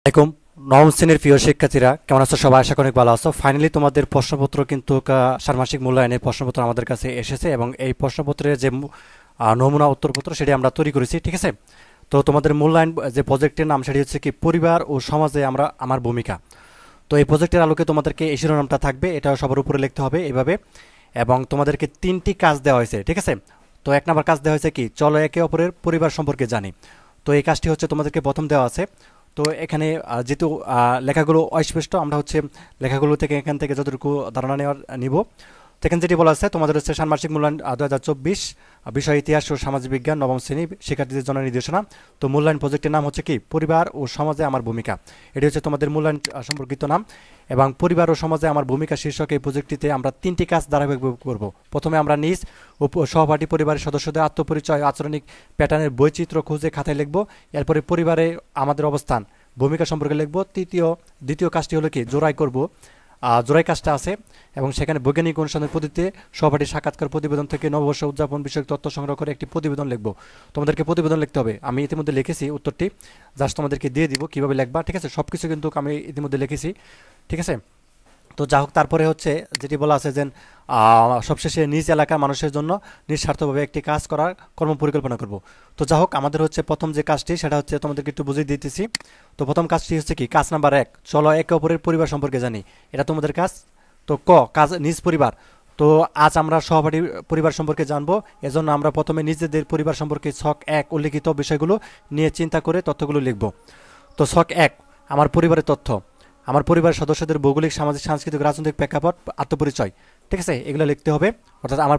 আসসালামাইকুম। নবম শ্রেণীর প্রিয় শিক্ষার্থীরা কেমন আছো? সবাই আশা করি অনেক ভালো আছো। ফাইনালি তোমাদের প্রশ্নপত্র কিন্তু ষান্মাসিক মূল্যায়নের প্রশ্নপত্র আমাদের কাছে এসেছে এবং এই প্রশ্নপত্রের যে নমুনা উত্তরপত্র সেটি আমরা তৈরি করেছি, ঠিক আছে? তো তোমাদের মূল্যায়ন যে প্রজেক্টের নাম সেটি হচ্ছে কি পরিবার ও সমাজে আমার ভূমিকা। তো এই প্রজেক্টের আলোকে তোমাদেরকে এই শিরোনামটা থাকবে, এটা সবার উপরে লিখতে হবে এইভাবে। এবং তোমাদেরকে 3টি কাজ দেওয়া হয়েছে, ঠিক আছে? তো 1 নম্বর কাজ দেওয়া হয়েছে কি, চলো একে অপরের পরিবার সম্পর্কে জানি। তো এই কাজটি হচ্ছে তোমাদেরকে প্রথম দেওয়া আছে। তো এখানে যেহেতু লেখাগুলো অস্পষ্ট, আমরা হচ্ছে লেখাগুলো থেকে এখান থেকে যতটুকু ধারণা নিব। তো এখানে যেটি বলা আছে, তোমাদের হচ্ছে ষান্মাসিক মূল্যায়ন 2024, বিষয় ইতিহাস ও সামাজিক বিজ্ঞান, নবম শ্রেণী শিক্ষার্থীদের জন্য নির্দেশনা। তো মূল্যায়ন প্রজেক্টের নাম হচ্ছে কি পরিবার ও সমাজে আমার ভূমিকা। এটি হচ্ছে তোমাদের মূল্যায়ন সম্পর্কিত নাম। এবং পরিবার ও সমাজে আমার ভূমিকা শীর্ষক এই প্রজেক্টটিতে আমরা 3টি কাজ ধারাবাহিকভাবে করব। প্রথমে আমরা নিজ ও সহপাঠী পরিবারের সদস্যদের আত্মপরিচয়, আচরণিক প্যাটার্নের বৈচিত্র্য খুঁজে খাতায় লিখব। এরপরে পরিবারে আমাদের অবস্থান, ভূমিকা সম্পর্কে লিখব। দ্বিতীয় কাজটি হলো কি, জোড়াই করব। জোড়াই কাজটা আছে এবং সেখানে বৈজ্ঞানিক অনুসন্ধান পদ্ধতিতে সহপাঠী সাক্ষাৎকার প্রতিবেদন থেকে নববর্ষ উদযাপন বিষয়ক তথ্য সংগ্রহ করে একটি প্রতিবেদন লিখব। তোমাদেরকে প্রতিবেদন লিখতে হবে, আমি ইতিমধ্যে লিখেছি উত্তরটি, জাস্ট তোমাদেরকে দিয়ে দিব কীভাবে লিখবা, ঠিক আছে? সব কিছু কিন্তু আমি ইতিমধ্যে লিখেছি, ঠিক আছে? তো যা হোক, তারপরে হচ্ছে যেটি বলা আছে যে সবশেষে নিজ এলাকার মানুষের জন্য নিঃস্বার্থভাবে একটি কাজ করার কর্ম পরিকল্পনা করব। তো যা হোক, আমাদের হচ্ছে প্রথম যে কাজটি সেটা হচ্ছে তোমাদেরকে একটু বুঝিয়ে দিতেছি। তো প্রথম কাজটি হচ্ছে কি, কাজ নাম্বার 1, চলো একে অপরের পরিবার সম্পর্কে জানি। এটা তোমাদের কাজ। তো কাজ নিজ পরিবার। তো আজ আমরা সহপাঠী পরিবার সম্পর্কে জানবো। এজন্য আমরা প্রথমে নিজেদের পরিবার সম্পর্কে ছক 1 উল্লিখিত বিষয়গুলো নিয়ে চিন্তা করে তথ্যগুলো লিখব। তো ছক 1, আমার পরিবারের তথ্য। আমার পরিবারের সদস্যদের ভৌগোলিক, সামাজিক, সাংস্কৃতিক, রাজনৈতিক প্রেক্ষাপট, আত্মপরিচয়, ঠিক আছে? এগুলো লিখতে হবে। অর্থাৎ আমার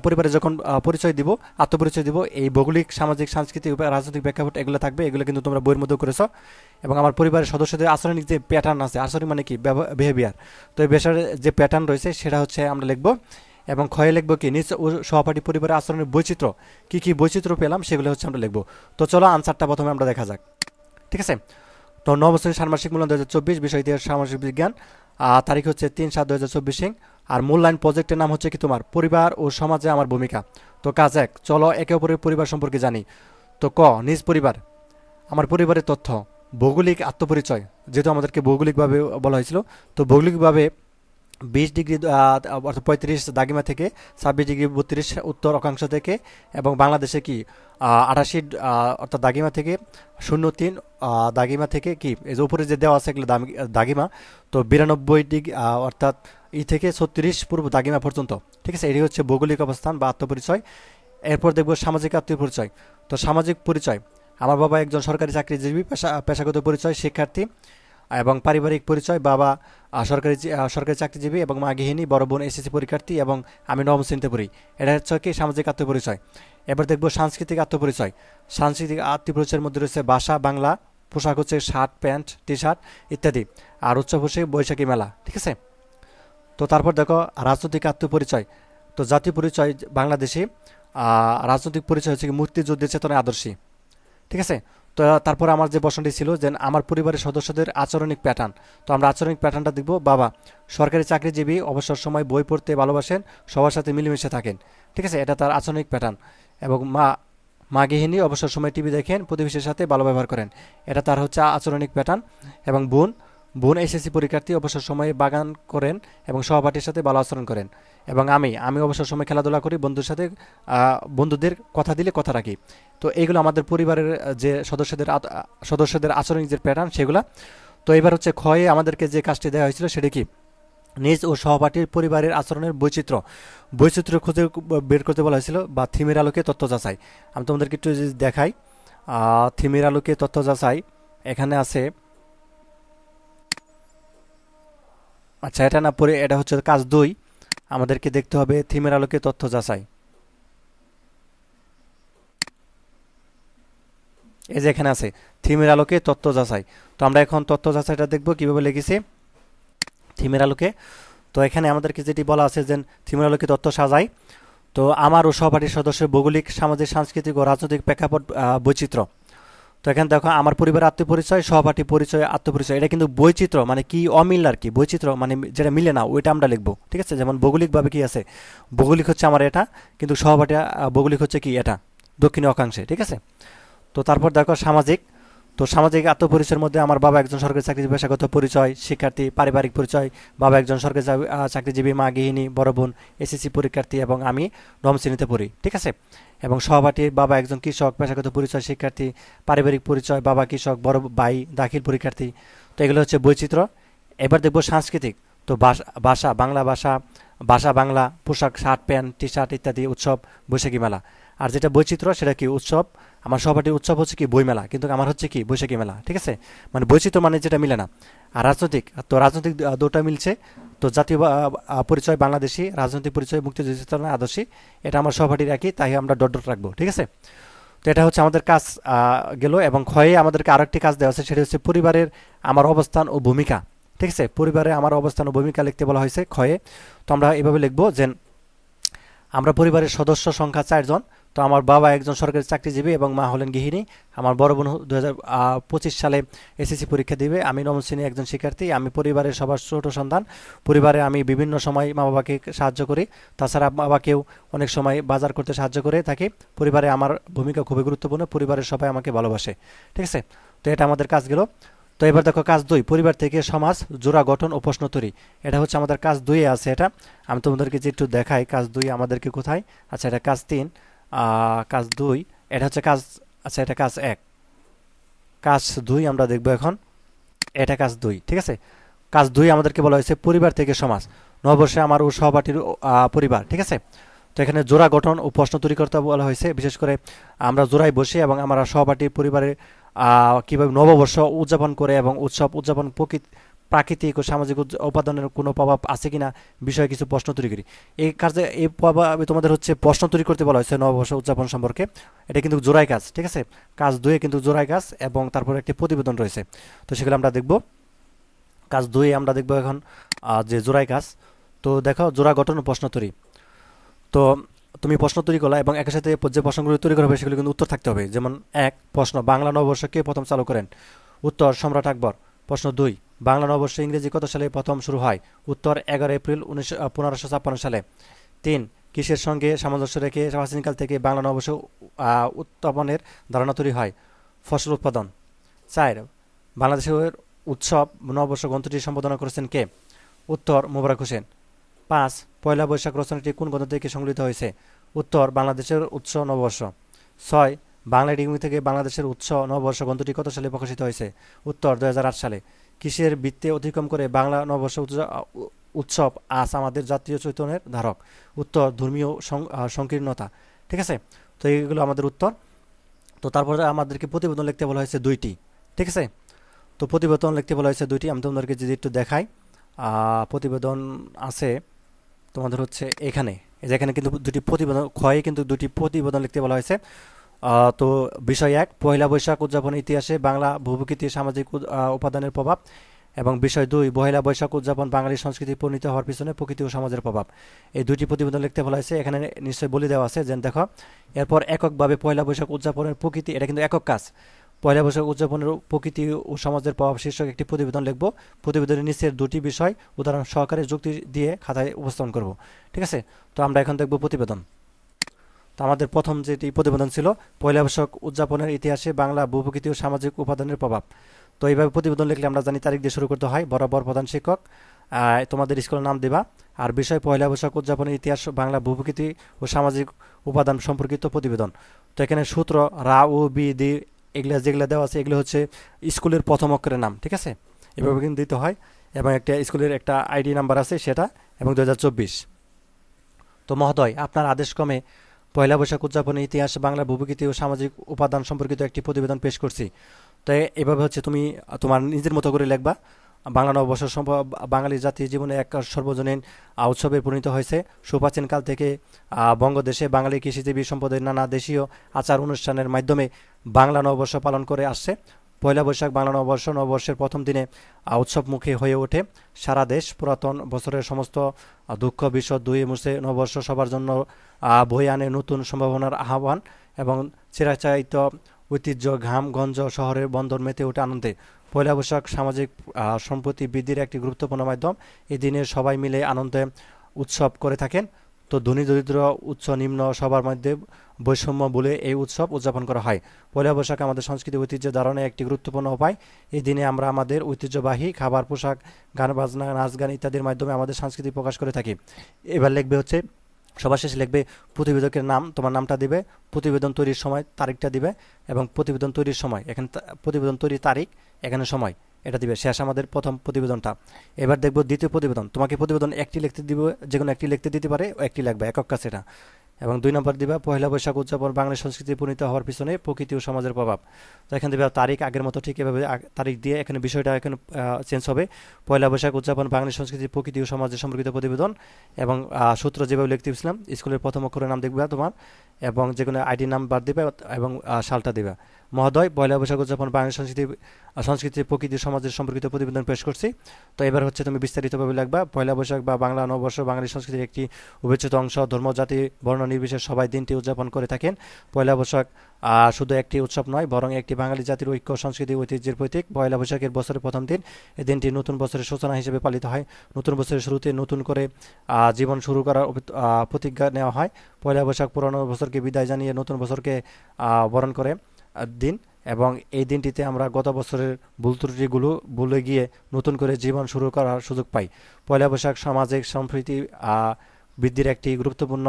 পরিবারে যখন পরিচয় দিব, আত্মপরিচয় দিব, এই ভৌগোলিক, সামাজিক, সাংস্কৃতিক, রাজনৈতিক প্রেক্ষাপট এগুলো থাকবে। এগুলো কিন্তু তোমরা বইয়ের মধ্যে করেছো। এবং আমার পরিবারের সদস্যদের আচরণিক যে প্যাটার্ন আছে, আচরণ মানে কি, বিহেভিয়ার। তো এই বিষয়ের যে প্যাটার্ন রয়েছে সেটা হচ্ছে আমরা লিখব। এবং ক্ষয়ে লিখবো কি, নিজ ও সহপাঠী পরিবারের আচরণের বৈচিত্র্য, কী কী বৈচিত্র্য পেলাম সেগুলো হচ্ছে আমরা লিখব। তো চলো আনসারটা প্রথমে আমরা দেখা যাক, ঠিক আছে? তো নবম শ্রেণীর ষান্মাসিক মূল্যায়ন 2024, বিষয় ইতিহাস সামাজিক বিজ্ঞান, তারিখ হচ্ছে 3/7/2024। আর মূল্যায়ন প্রজেক্টের নাম হচ্ছে কি তোমার পরিবার ও সমাজে আমার ভূমিকা। তো কাজ 1, চলো একে অপরের পরিবার সম্পর্কে জানি। তো নিজ পরিবার, আমার পরিবারের তথ্য, ভৌগোলিক আত্মপরিচয়, যেহেতু আমাদেরকে ভৌগোলিকভাবে বলা হয়েছিল। তো ভৌগোলিকভাবে 20 ডিগ্রি অর্থাৎ 35 দাগিমা থেকে 26 ডিগ্রি 32 উত্তর অক্ষাংশ থেকে, এবং বাংলাদেশে কি 88 অর্থাৎ দাগিমা থেকে 03 দাগিমা থেকে কি, এই যে উপরে যে দেওয়া আছে এগুলো দাগিমা। তো 92 ডিগ্রি অর্থাৎ থেকে 36 পূর্ব দাগিমা পর্যন্ত, ঠিক আছে? এটি হচ্ছে ভৌগোলিক অবস্থান বা আত্মপরিচয়। এরপর দেখব সামাজিক আত্মপরিচয়। তো সামাজিক পরিচয়, আমার বাবা একজন সরকারি চাকরিজীবী, পেশাগত পরিচয় শিক্ষার্থী। এবং পারিবারিক পরিচয়, বাবা সরকারি চাকরিজীবী এবং মা গৃহিণী, বড় বোন এসএসসি পরীক্ষার্থী এবং আমি নবম শ্রেণীতে পড়ি। এটা হচ্ছে কি সামাজিক আত্মপরিচয়। এবার দেখব সাংস্কৃতিক আত্মপরিচয়। সাংস্কৃতিক আত্মপরিচয়ের মধ্যে রয়েছে ভাষা বাংলা, পোশাক হচ্ছে শার্ট প্যান্ট টি শার্ট ইত্যাদি। আর উৎসব হচ্ছে বৈশাখী মেলা, ঠিক আছে? তো তারপর দেখো রাজনৈতিক আত্মপরিচয়। তো জাতীয় পরিচয় বাংলাদেশি, রাজনৈতিক পরিচয় হচ্ছে কি মুক্তিযুদ্ধের চেতনায় আদর্শী, ঠিক আছে? তো তারপর আমার যে প্রশ্নটি ছিল যে আমার পরিবারের সদস্যদের আচরণিক প্যাটার্ন। তো আমরা আচরণিক প্যাটার্নটা দেখব। বাবা সরকারি চাকরিজীবী, অবসর সময় বই পড়তে ভালোবাসেন, সবার সাথে মিলেমিশে থাকেন, ঠিক আছে? এটা তার আচরণিক প্যাটার্ন। এবং মা গৃহিণী, অবসর সময় টিভি দেখেন, প্রতিবেশীর সাথে ভালো ব্যবহার করেন, এটা তার হচ্ছে আচরণিক প্যাটার্ন। এবং বোন বোন এসএসসি পরীক্ষার্থী, অবসর সময়ে বাগান করেন এবং সহপাঠীর সাথে ভালো আচরণ করেন। এবং আমি অবসর সময় খেলাধুলা করি, বন্ধুর সাথে বন্ধুদের কথা দিলে কথা রাখি। তো এইগুলো আমাদের পরিবারের যে সদস্যদের আচরণিক যে প্যাটার্ন সেগুলা। তো এবার হচ্ছে ক্ষয়ে আমাদেরকে যে কাজটি দেওয়া হয়েছিল সেটা কি, নিজ ও সহপাঠীর পরিবারের আচরণের বৈচিত্র্য খুঁজে বের করতে বলা হয়েছিল, বা থিমের আলোকে তথ্য যাচাই। আমি তোমাদেরকে একটু যদি দেখাই, থিমের আলোকে তথ্য যাচাই এখানে আছে। আচ্ছা, এটা না পড়ে, এটা হচ্ছে কাজ 2, আমাদেরকে দেখতে হবে থিমের আলোকে তথ্য যাচাই। এই যে এখানে আছে থিমের আলোকে তথ্য যাচাই। তো আমরা এখন তথ্য যাচাইটা দেখব কিভাবে লিখেছি থিমের আলোকে। তো এখানে আমাদেরকে যেটি বলা আছে যে থিমের আলোকে তথ্য সাজাই। তো আমার ও সহপাঠীর সদস্যের ভৌগোলিক, সামাজিক, সাংস্কৃতিক ও রাজনৈতিক প্রেক্ষাপট, বৈচিত্র্য। তো এখানে দেখো আমার পরিবারের আত্মপরিচয়, সহপাঠী পরিচয়, আত্মপরিচয়, এটা কিন্তু বৈচিত্র্য মানে কি, অমিল আর কি, বৈচিত্র্য মানে যেটা মিলে না ওইটা আমরা লিখবো, ঠিক আছে? যেমন ভৌগোলিকভাবে কি আছে, ভৌগোলিক হচ্ছে আমার এটা, কিন্তু সহপাঠী ভৌগোলিক হচ্ছে কি এটা দক্ষিণী অক্ষাংশে, ঠিক আছে? তো তারপর দেখো সামাজিক। তো তো সামাজিক আত্মপরিচয়ের মধ্যে আমার বাবা একজন সরকারি চাকরিজীবী, পেশাগত পরিচয়, শিক্ষার্থী, পারিবারিক পরিচয়, বাবা একজন সরকারি চাকরিজীবী, মা গৃহিণী, বড় বোন এসএসসি পরীক্ষার্থী এবং আমি নবম শ্রেণীতে পড়ি, ঠিক আছে। এবং সহপাঠী বাবা একজন কৃষক, পেশাগত পরিচয় শিক্ষার্থী, পারিবারিক পরিচয় বাবা কৃষক, বড় ভাই দাখিল পরীক্ষার্থী। তো এগুলো হচ্ছে বৈচিত্র্য। এবার দেখব সাংস্কৃতিক। তো ভাষা বাংলা ভাষা, ভাষা বাংলা, পোশাক শার্ট প্যান্ট টি শার্ট ইত্যাদি, উৎসব বৈশাখী মেলা। আর যেটা বৈচিত্র্য সেটা কি উৎসব, আমার সহপাঠীর উৎসব হচ্ছে কি বই মেলা, কিন্তু আমার হচ্ছে কি বৈশাখী মেলা, ঠিক আছে। মানে বৈচিত্র্য মানে যেটা মিলে না। আর রাজনৈতিক, তো রাজনৈতিক দুটো মিলছে। তো জাতীয় পরিচয় বাংলাদেশি, রাজনৈতিক পরিচয় মুক্তিযুদ্ধ চেতনা আদর্শী, এটা আমার সহপাঠীর একই, তাই আমরা ডট ডট রাখবো, ঠিক আছে। তো এটা হচ্ছে আমাদের কাজ গেল। এবং ক্ষয়ে আমাদেরকে আরেকটি কাজ দেওয়া আছে, সেটা হচ্ছে পরিবারের আমার অবস্থান ও ভূমিকা, ঠিক আছে। পরিবারে আমার অবস্থান ও ভূমিকা লিখতে বলা হয়েছে ক্ষয়ে। তো আমরা এভাবে লিখবো যে আমরা পরিবারের সদস্য সংখ্যা 4 জন। তো আমার বাবা একজন সরকারি চাকরিজীবী এবং মা হলেন গৃহিণী। আমার বড় বোন 2025 সালে এসএসসি পরীক্ষা দিবে। আমি নবম শ্রেণীর একজন শিক্ষার্থী। আমি পরিবারের সবার ছোট সন্তান। পরিবারে আমি বিভিন্ন সময় মা বাবাকে সাহায্য করি। তাছাড়া বাবাকেও অনেক সময় বাজার করতে সাহায্য করে থাকি। পরিবারে আমার ভূমিকা খুবই গুরুত্বপূর্ণ। পরিবারের সবাই আমাকে ভালোবাসে, ঠিক আছে। তো এটা আমাদের কাজ গেল। তো এবার দেখো কাজ 2, পরিবার থেকে সমাজ, জোড়া গঠন ও প্রশ্ন তৈরি। এটা হচ্ছে আমাদের কাজ 2 এ আছে। এটা আমি তোমাদেরকে যে একটু দেখাই কাজ 2 আমাদেরকে কোথায়। আচ্ছা, এটা কাজ 3, কাজ 2, এটা হচ্ছে কাজ, আচ্ছা এটা কাজ 1, কাজ 2 আমরা দেখব এখন। এটা কাজ 2, ঠিক আছে। কাজ 2 আমাদেরকে বলা হয়েছে পরিবার থেকে সমাজ, নববর্ষে আমার ও সহপাঠীর পরিবার, ঠিক আছে। তো এখানে জোড়া গঠন ও প্রশ্ন তৈরি করতে বলা হয়েছে। বিশেষ করে আমরা জোড়ায় বসি এবং আমরা সহপাঠীর পরিবারে কীভাবে নববর্ষ উদযাপন করে এবং উৎসব উদযাপন প্রাকৃতিক ও সামাজিক উপাদানের কোনো প্রভাব আছে কিনা বিষয়ে কিছু প্রশ্ন তৈরি করি। এই কাজে এই প্রভাবে তোমাদের হচ্ছে প্রশ্ন তৈরি করতে বলা হয়েছে নববর্ষ উদযাপন সম্পর্কে। এটা কিন্তু জোড়াই কাজ, ঠিক আছে। কাজ 2 কিন্তু জোড়াই কাজ এবং তারপর একটি প্রতিবেদন রয়েছে। তো সেগুলো আমরা দেখব। কাজ 2 আমরা দেখব এখন যে জোড়াই কাজ। তো দেখো জোড়া গঠন ও প্রশ্ন তৈরি। তো তুমি প্রশ্ন তৈরি করলা এবং একই সাথে যে প্রশ্নগুলো তৈরি করা হবে সেগুলো কিন্তু উত্তর থাকতে হবে। যেমন 1 প্রশ্ন, বাংলা নববর্ষ কে প্রথম চালু করেন? উত্তর সম্রাট আকবর। প্রশ্ন 2, বাংলা নববর্ষ ইংরেজি কত সালে প্রথম শুরু হয়? উত্তর 11 এপ্রিল 1556 সালে। 3, কিসের সঙ্গে সামঞ্জস্য রেখে প্রাচীনকাল থেকে বাংলা নববর্ষ উত্থাপনের ধারণা তৈরি হয়? ফসল উৎপাদন। 4, বাংলাদেশের উৎসব নববর্ষ গ্রন্থটি সম্পাদনা করেছেন কে? উত্তর মোবারক হোসেন। 5, পয়লা বৈশাখ রচনাটি কোন গ্রন্থ থেকে সংগৃহীত হয়েছে? উত্তর বাংলাদেশের উৎস নববর্ষ। 6, বাংলা ডিঙ্গি থেকে বাংলাদেশের উৎস নববর্ষ গ্রন্থটি কত সালে প্রকাশিত হয়েছে? উত্তর 2008 সালে। কিসের বৃত্তে অতিক্রম করে বাংলা নববর্ষ উৎসব আজ আমাদের জাতীয় চৈতন্যের ধারক? উত্তর ধর্মীয় সংকীর্ণতা, ঠিক আছে। তো এইগুলো আমাদের উত্তর। তো তারপরে আমাদেরকে প্রতিবেদন লিখতে বলা হয়েছে 2টি, ঠিক আছে। তো প্রতিবেদন লিখতে বলা হয়েছে 2টি। আমি তোমাদেরকে যদি একটু দেখাই, প্রতিবেদন আছে তোমাদের হচ্ছে এখানে, যেখানে কিন্তু 2টি প্রতিবেদন, ক্ষয়ে কিন্তু 2টি প্রতিবেদন লিখতে বলা হয়েছে। তো বিষয় 1, পয়লা বৈশাখ উদযাপনের ইতিহাসে বাংলা ভূপ্রকৃতি সামাজিক উপাদানের প্রভাব। এবং বিষয় 2, পয়লা বৈশাখ উদযাপন বাঙালি সংস্কৃতি পরিণত হওয়ার পিছনে প্রকৃতি ও সমাজের প্রভাব। এই 2টি প্রতিবেদন লিখতে বলা হয়েছে। এখানে নিশ্চয়ই বলে দেওয়া আছে যে দেখো, এরপর এককভাবে পয়লা বৈশাখ উদযাপনের প্রকৃতি, এটা কিন্তু একক কাজ। পয়লা বৈশাখ উদযাপনের প্রকৃতি ও সমাজের প্রভাব শীর্ষক একটি প্রতিবেদন লিখব। প্রতিবেদনের নিচের 2টি বিষয় উদাহরণ সহকারে যুক্তি দিয়ে খাতায় উপস্থাপন করব, ঠিক আছে। তো আমরা এখন দেখব প্রতিবেদন। তো আমাদের প্রথম যেটি প্রতিবেদন ছিল পয়লা বৈশাখ উদযাপনের ইতিহাসে বাংলা ভূপ্রকৃতি ও সামাজিক উপাদানের প্রভাব। তো এইভাবে প্রতিবেদন লিখলে আমরা জানি তারিখ দিয়ে শুরু করতে হয়। বরাবর প্রধান শিক্ষক, তোমাদের স্কুলের নাম দেবা। আর বিষয় পয়লা বৈশাখ উদযাপনের ইতিহাস বাংলা ভূপ্রকৃতি ও সামাজিক উপাদান সম্পর্কিত প্রতিবেদন। তো এখানে সূত্র রা ও বি দি এগুলো যেগুলো দেওয়া আছে এগুলো হচ্ছে স্কুলের প্রথম অক্ষরের নাম, ঠিক আছে। এভাবে কিন্তু দিতে হয়। এবং একটা স্কুলের একটা আইডি নাম্বার আছে সেটা, এবং 2024। তো মহোদয়, আপনার আদেশক্রমে পয়লা বৈশাখ উদযাপনের ইতিহাস বাংলা ভূপ্রকৃতি ও সামাজিক উপাদান সম্পর্কিত একটি প্রতিবেদন পেশ করছি। তো এভাবে হচ্ছে তুমি তোমার নিজের মতো করে লিখবা। বাংলা নববর্ষ বাঙালি জাতির জীবনে এক সর্বজনীন উৎসবে পরিণত হয়েছে। সুপ্রাচীনকাল থেকে বঙ্গদেশে বাঙালি কৃষিজীবী সম্প্রদায়ের নানা দেশীয় আচার অনুষ্ঠানের মাধ্যমে বাংলা নববর্ষ পালন করে আসছে। পয়লা বৈশাখ বাংলা নববর্ষের প্রথম দিনে উৎসবমুখী হয়ে ওঠে সারা দেশ। পুরাতন বছরের সমস্ত দুঃখ বিশদ ধুয়ে মুছে নববর্ষ সবার জন্য বয়ে আনে নতুন সম্ভাবনার আহ্বান এবং চিরাচরিত ঐতিহ্য ঘাম গঞ্জ শহরের বন্দর মেতে ওঠে আনন্দে। পয়লা বৈশাখ সামাজিক সম্প্রীতি বৃদ্ধির একটি গুরুত্বপূর্ণ মাধ্যম। এই দিনে সবাই মিলে আনন্দে উৎসব করে থাকেন। তো ধনী দরিদ্র উচ্চ নিম্ন সবার মধ্যে বৈষম্য বলে এই উৎসব উদযাপন করা হয়। পয়লা বৈশাখ আমাদের সংস্কৃতি ঐতিহ্যের ধারণে একটি গুরুত্বপূর্ণ উপায়। এই দিনে আমরা আমাদের ঐতিহ্যবাহী খাবার, পোশাক, গান বাজনা, নাচ গান ইত্যাদির মাধ্যমে আমাদের সংস্কৃতি প্রকাশ করে থাকি। এবার লিখবে হচ্ছে, সবার শেষে লিখবে প্রতিবেদকের নাম, তোমার নামটা দিবে, প্রতিবেদন তৈরির সময় তারিখটা দিবে, এবং প্রতিবেদন তৈরির সময় এখানে প্রতিবেদন তৈরির তারিখ, এখানে সময় এটা দিবে। শেষ আমাদের প্রথম প্রতিবেদনটা। এবার দেখবো দ্বিতীয় প্রতিবেদন। তোমাকে প্রতিবেদন একটি লিখতে দিব, যে কোনো একটি লিখতে দিতে পারে, একটি লাগবে, একক কাজ এটা। এবং 2 নম্বর দিবা পয়লা বৈশাখ উদযাপন বাংলা সংস্কৃতি পরিণত হওয়ার পিছনে প্রকৃতি ও সমাজের প্রভাব। তো এখানে দিবা তারিখ আগের মতো, ঠিক এভাবে তারিখ দিয়ে এখানে বিষয়টা এখানে চেঞ্জ হবে। পয়লা বৈশাখ উদযাপন বাংলা সংস্কৃতি প্রকৃতি ও সমাজের সম্পর্কিত প্রতিবেদন। এবং সূত্র যেভাবে লিখতে দিয়েছিলাম, স্কুলের প্রথম অক্ষরের নাম দেখবা তোমার, এবং যে কোনো আইডি নাম্বার দিবে এবং সালটা দিবা। মহোদয়, পয়লা বৈশাখ উদযাপন বাংলা সংস্কৃতি প্রকৃতি সমাজের সম্পর্কিত প্রতিবেদন পেশ করছি। তো এবার হচ্ছে তুমি বিস্তারিতভাবে লিখবা, পয়লা বৈশাখ বা বাংলা নববর্ষ বাঙালি সংস্কৃতির একটি অবিচ্ছেদ্য অংশ। ধর্ম, জাতি, বর্ণ নির্বিশেষে সবাই দিনটি উদযাপন করে থাকেন। পয়লা বৈশাখ শুধু একটি উৎসব নয়, বরং একটি বাঙালি জাতির ঐক্য, সংস্কৃতি, ঐতিহ্যের প্রতীক। পয়লা বৈশাখের বছরের প্রথম দিন। এই দিনটি নতুন বছরের সূচনা হিসেবে পালিত হয়। নতুন বছরের শুরুতে নতুন করে জীবন শুরু করার প্রতিজ্ঞা নেওয়া হয়। পয়লা বৈশাখ পুরনো বছরকে বিদায় জানিয়ে নতুন বছরকে বরণ করে দিন, এবং এই দিনটিতে আমরা গত বছরের ভুল ত্রুটিগুলো ভুলে গিয়ে নতুন করে জীবন শুরু করার সুযোগ পাই। পয়লা বৈশাখ সামাজিক সম্প্রীতি বৃদ্ধির একটি গুরুত্বপূর্ণ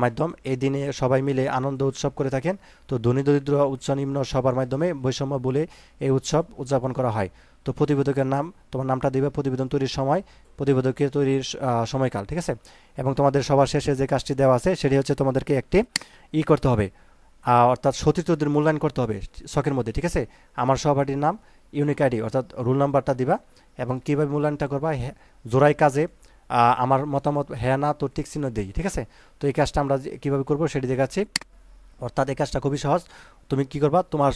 মাধ্যম। এই দিনে সবাই মিলে আনন্দ উৎসব করে থাকেন। তো ধনী দরিদ্র উচ্চ নিম্ন সবার মাধ্যমে বৈষম্য বলে এই উৎসব উদযাপন করা হয়। তো প্রতিবেদকের নাম, তোমার নামটা দিবে, প্রতিবেদন তৈরির সময়, প্রতিবেদকের তৈরির সময়কাল, ঠিক আছে। এবং তোমাদের সবার শেষে যে কাজটি দেওয়া আছে সেটি হচ্ছে তোমাদেরকে একটি করতে হবে, অর্থাৎ সতীর্থদের মূল্যায়ন করতে হবে শখের মধ্যে, ঠিক আছে। আমার সহপাঠীর নাম, ইউনিক আইডি অর্থাৎ রোল নাম্বারটা দিবা, এবং কীভাবে মূল্যায়নটা করবা, জোড়াই কাজে আমার মতামত হ্যাঁ না তো টিক চিহ্ন দিই, ঠিক আছে। তো এই কাজটা আমরা কীভাবে করবো সেটি দেখাচ্ছি। অর্থাৎ এই কাজটা খুবই সহজ। তুমি কি করবা, তোমার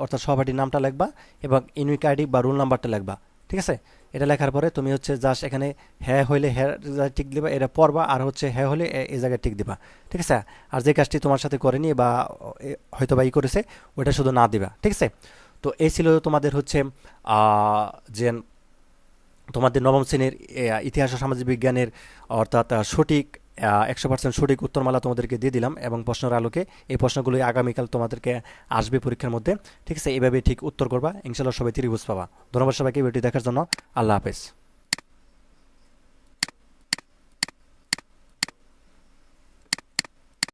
অর্থাৎ সহপাঠীর নামটা লিখবা এবং ইউনিক আইডি বা রোল নাম্বারটা লিখবা, ঠিক আছে। এটা লেখার পরে তুমি হচ্ছে জাস্ট এখানে হ্যাঁ হইলে হ্যাঁ টিক দিবা, এটা পড়বা, আর হচ্ছে হ্যাঁ হলে এই জায়গায় টিক দিবা, ঠিক আছে। আর যে কাজটি তোমার সাথে করেনি বা হয়তো বা করেছে, ওটা শুধু না দিবা, ঠিক আছে। তো এই ছিল তোমাদের হচ্ছে যে তোমাদের নবম শ্রেণীর ইতিহাস ও সামাজিক বিজ্ঞানের, অর্থাৎ সঠিক 100% সঠিক উত্তরমালা তোমাদেরকে দিয়ে দিলাম, এবং প্রশ্নের আলোকে এই প্রশ্নগুলো আগামীকাল তোমাদেরকে আসবে পরীক্ষার মধ্যে, ঠিক আছে। এভাবে ঠিক উত্তর করবা, ইনশাল্লাহ সবাই ত্রিভুজ পাবা। ধন্যবাদ সবাইকে ভিডিওটি দেখার জন্য। আল্লাহ হাফেজ।